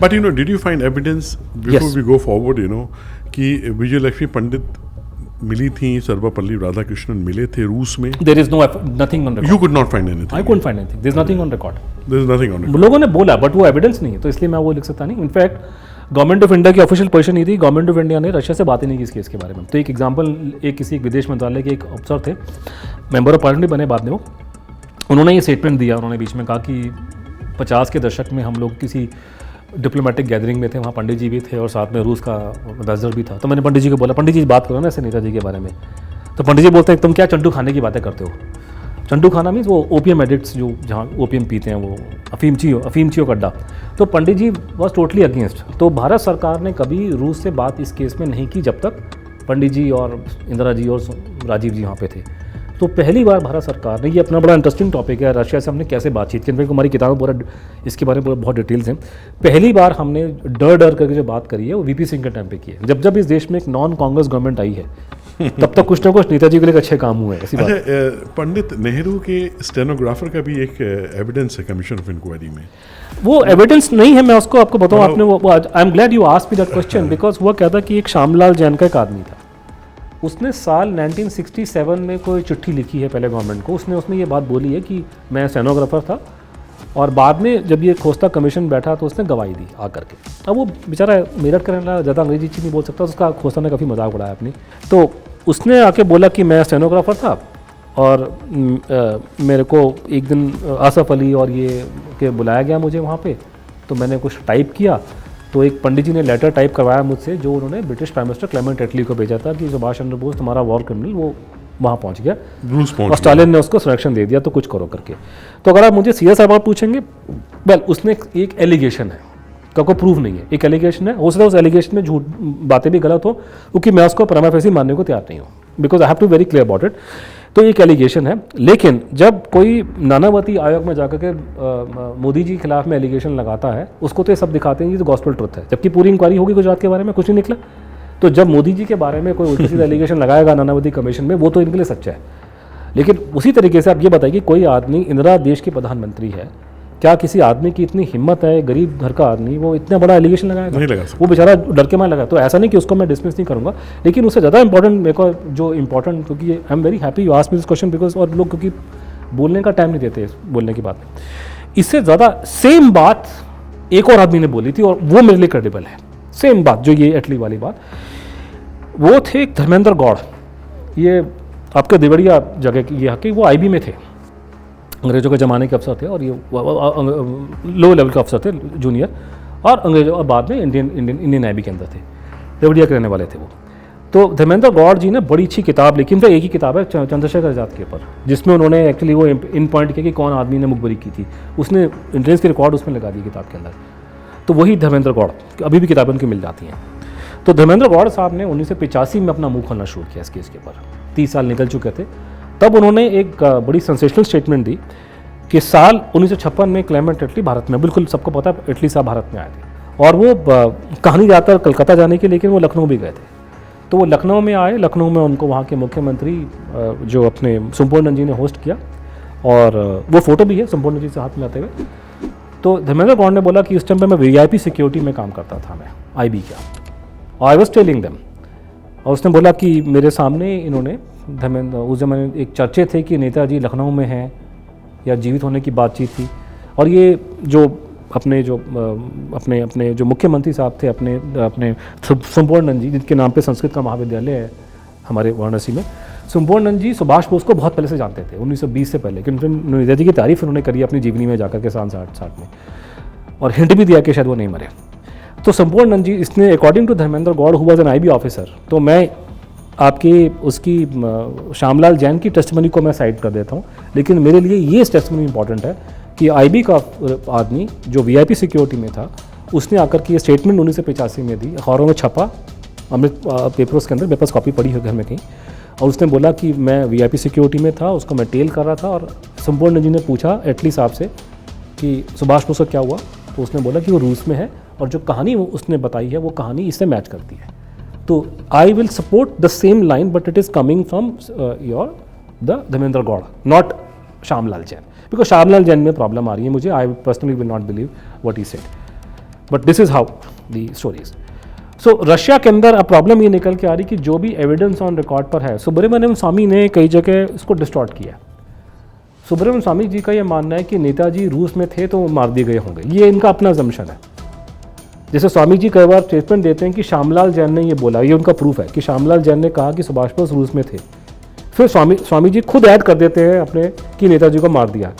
But did you find evidence before Yes. we go forward, कि विजयलक्ष्मी पंडित मिली थी, सर्वपल्ली राधाकृष्णन मिले थे रूस में? There is nothing on record. You could not find anything. I couldn't find anything. There's nothing on record. There is nothing on it. लोगों ने बोला but वो एविडेंस नहीं है, तो इसलिए मैं वो लिख सकता नहीं. इनफैक्ट गवर्नमेंट ऑफ इंडिया की ऑफिशियल पोजीशन नहीं थी. गवर्नमेंट ऑफ इंडिया ने रशिया से बात ही नहीं की इस केस के बारे में. तो एक एग्जांपल, किसी विदेश मंत्रालय के एक अफसर थे, मेंबर ऑफ पार्लियामेंट बने बाद में वो, उन्होंने ये स्टेटमेंट दिया. उन्होंने बीच में कहा कि 50 के दशक में हम लोग किसी डिप्लोमेटिक गैदरिंग में थे, वहाँ पंडित जी भी थे और साथ में रूस का एम्बेसडर भी था. तो मैंने पंडित जी को बोला, पंडित जी बात करो ना ऐसे नेताजी के बारे में. तो पंडित जी बोलते हैं तुम क्या चंडू खाने की बातें करते हो. चंडू खाना मीन्स वो ओपियम एडिक्ट्स जो जहाँ ओपियम पीते हैं, वो अफीमचियों का अड्डा. तो पंडित जी वॉज टोटली अगेंस्ट. तो भारत सरकार ने कभी रूस से बात इस केस में नहीं की जब तक पंडित जी और इंदिरा जी और राजीव जी वहाँ पे थे. तो पहली बार भारत सरकार ने, ये अपना बड़ा इंटरेस्टिंग टॉपिक है, रशिया से हमने कैसे बातचीत की. इनफैक्ट हमारी किताब में पूरा इसके बारे में बहुत डिटेल्स हैं. पहली बार हमने डर करके जो बात करी है वो वीपी सिंह के टाइम पे की है. जब इस देश में एक नॉन कांग्रेस गवर्नमेंट आई है तब तक कुछ ना कुछ नेताजी के लिए अच्छे काम हुए हैं. ऐसी बात. अच्छा, पंडित नेहरू के स्टेनोग्राफर का भी एक एविडेंस है कमीशन ऑफ इंक्वायरी में. वो एविडेंस नहीं है, मैं उसको आपको बताऊँ. आपने वो I am glad you asked me that question, because वो कहता कि एक श्यामलाल जैन का एक आदमी था. उसने साल 1967 में कोई चिट्ठी लिखी है पहले गवर्नमेंट को. उसमें ये बात बोली है कि मैं स्टेनोग्राफर था, और बाद में जब ये खोस्ता कमीशन बैठा तो उसने गवाही दी आकर के. अब वो बेचारा मेरठ करने वाला, ज़्यादा अंग्रेजी चीज़ नहीं बोल सकता, उसका खोस्ता ने काफ़ी मजाक उड़ाया अपनी. तो उसने आके बोला कि मैं स्टेनोग्राफर था और मेरे को एक दिन आसफ अली और ये के बुलाया गया मुझे वहाँ पे. तो मैंने कुछ टाइप किया, तो एक पंडित जी ने लेटर टाइप करवाया मुझसे, जो उन्होंने ब्रिटिश प्राइम मिनिस्टर क्लेमेंट एटली को भेजा था कि सुभाष चंद्र बोस तुम्हारा वॉर क्रिमिनल, वो वहाँ पहुँच गया रूस पहुँच और स्टालिन ने उसको संरक्षण दे दिया, तो कुछ करो करके. तो अगर आप मुझे सीरियस सवाल पूछेंगे, वेल उसने एक एलिगेशन है, कोई प्रूफ नहीं है, एक एलिगेशन है. हो सकता है उस एलिगेशन में झूठ बातें भी गलत हो, क्योंकि मैं उसको प्रमा फेसी मानने को तैयार नहीं हूँ, because I have to very clear about it. तो एक एलिगेशन है. लेकिन जब कोई नानावती आयोग में जाकर के मोदी जी के खिलाफ में एलिगेशन लगाता है, उसको तो ये सब दिखाते हैं ये तो गॉस्पेल ट्रुथ है, जबकि पूरी इंक्वायरी होगी गुजरात के बारे में, कुछ नहीं निकला. तो जब मोदी जी के बारे में कोई उल्टा सीधा एलिगेशन लगाएगा नानावती कमीशन में, वो तो इनके लिए सच्चा है. लेकिन उसी तरीके से आप ये बताइए कि कोई आदमी, इंदिरा देश की प्रधानमंत्री है, क्या किसी आदमी की इतनी हिम्मत है, गरीब घर का आदमी, वो इतना बड़ा एलिगेशन लगाएगा? नहीं लगा सकता. वो बेचारा डर के मारे लगा. तो ऐसा नहीं कि उसको मैं डिसमिस नहीं करूँगा, लेकिन उससे ज़्यादा इंपॉर्टेंट मेरे को जो इंपॉर्टेंट, क्योंकि I am very happy you asked me this question, because और लोग क्योंकि बोलने का टाइम नहीं देते बोलने की बात में. इससे ज़्यादा सेम बात एक और आदमी ने बोली थी और वो मेरे लिए क्रेडिबल है. सेम बात जो ये एटली वाली बात, वो थे धर्मेंद्र गौड़. ये आपके देवड़िया जगह की यहाँ के, वो IB में थे, अंग्रेजों के ज़माने के अफसर थे, और ये लो लेवल के अफसर थे, जूनियर, और अंग्रेजों और बाद में इंडियन नेवी के अंदर थे, देवड़िया के रहने वाले थे वो. तो धर्मेंद्र गौड़ जी ने बड़ी अच्छी किताब लिखी. तो एक ही किताब है चंद्रशेखर आज़ाद के ऊपर, जिसमें उन्होंने एक्चुअली वो इन पॉइंट किया कि कौन आदमी ने मुखबरी की थी. उसने इंटेलिजेंस के रिकॉर्ड उसमें लगा दिए किताब के अंदर. तो वही धर्मेंद्र गौड़, अभी भी किताबें उनकी मिल जाती हैं. तो धर्मेंद्र गौड़ साहब ने 1985 में अपना मुंह खोलना शुरू किया इस केस के ऊपर. 30 साल निकल चुके थे. तब उन्होंने एक बड़ी सेंसेशनल स्टेटमेंट दी कि साल 1956 में क्लेमेंट एटली भारत में, बिल्कुल सबको पता है एटली साहब भारत में आए थे, और वो कहानी ज़्यादातर कलकत्ता जाने की, लेकिन वो लखनऊ भी गए थे. तो वो लखनऊ में आए. लखनऊ में उनको वहाँ के मुख्यमंत्री जो अपने सुम्पोर्णन जी ने होस्ट किया, और वो फोटो भी है सुम्पोर्णन जी से हाथ मिलाते हुए. तो धर्मेंद्र गौड़ ने बोला कि उस टाइम पे मैं VIP सिक्योरिटी में काम करता था, मैं IB का, और आई वॉज टेलिंग देम. और उसने बोला कि मेरे सामने इन्होंने धर्मेंद्र, उस जमाने एक चर्चे थे कि नेताजी लखनऊ में हैं या जीवित होने की बातचीत थी. और ये जो अपने जो मुख्यमंत्री साहब थे, अपने सुम्पोर्णन जी, जिनके नाम पे संस्कृत का महाविद्यालय है हमारे वाराणसी में, सुम्पोर्णन जी सुभाष बोस को बहुत पहले से जानते थे, 1920 से पहले, क्योंकि नेताजी की तारीफ उन्होंने करी अपनी जीवनी में जाकर के 60 में, और हिंट भी दिया कि शायद वो नहीं मरे. तो सुम्पोर्णन जी, इसने according to Dharmendra Gaur who was an IB officer, तो मैं आपकी उसकी श्यामलाल जैन की टेस्टिमनी को मैं साइड कर देता हूँ, लेकिन मेरे लिए ये टेस्टिमनी इंपॉर्टेंट है कि IB का आदमी जो VIP सिक्योरिटी में था, उसने आकर के ये स्टेटमेंट 1985 में दी, अखबारों में छपा, अमृत पेपर्स के अंदर, मेरे पास कॉपी पड़ी है घर में कहीं. और उसने बोला कि मैं VIP सिक्योरिटी में था, उसको मैं टेल कर रहा था, और सुम्पोर्णन जी ने पूछा एटली साहब से कि सुभाष बोस का क्या हुआ. तो उसने बोला कि वो रूस में है, और जो कहानी वो उसने बताई है वो कहानी इससे मैच करती है. तो I will support the same line, but it is coming from your the Dharmendra Gaur, not Shyamlal Jain, because Shyamlal Jain में प्रॉब्लम आ रही है मुझे. I personally will not believe what he said. But this is how the stories. So Russia के अंदर अब problem ये निकल के आ रही कि जो भी एविडेंस ऑन रिकॉर्ड पर है, सुब्रमण्यम स्वामी ने कई जगह इसको डिस्टॉर्ट किया। सुब्रमण्यम स्वामी जी का ये मानना है कि नेताजी रूस में थे तो मार दिए गए होंगे, ये इनका अपना जम्पशन है। जैसे स्वामी जी कई बार स्टेटमेंट देते हैं कि श्यामलाल जैन ने ये बोला, ये उनका प्रूफ है कि श्यामलाल जैन ने कहा कि सुभाष बोस रूस में थे। फिर स्वामी जी खुद ऐड कर देते हैं अपने कि नेताजी को मार दिया।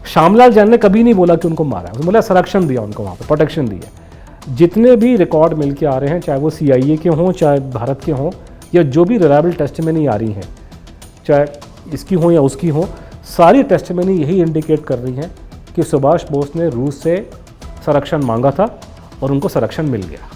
श्यामलाल जैन ने कभी नहीं बोला कि उनको मारा, उसने बोला संरक्षण दिया उनको, वहाँ पर प्रोटेक्शन दी है। जितने भी रिकॉर्ड मिल के आ रहे हैं, चाहे वो CIA के हों, चाहे भारत के हों, या जो भी रिलायबल टेस्टिमनी आ रही हैं, चाहे इसकी हों या उसकी हों, सारी टेस्टिमनी यही इंडिकेट कर रही हैं कि सुभाष बोस ने रूस से संरक्षण मांगा था और उनको संरक्षण मिल गया।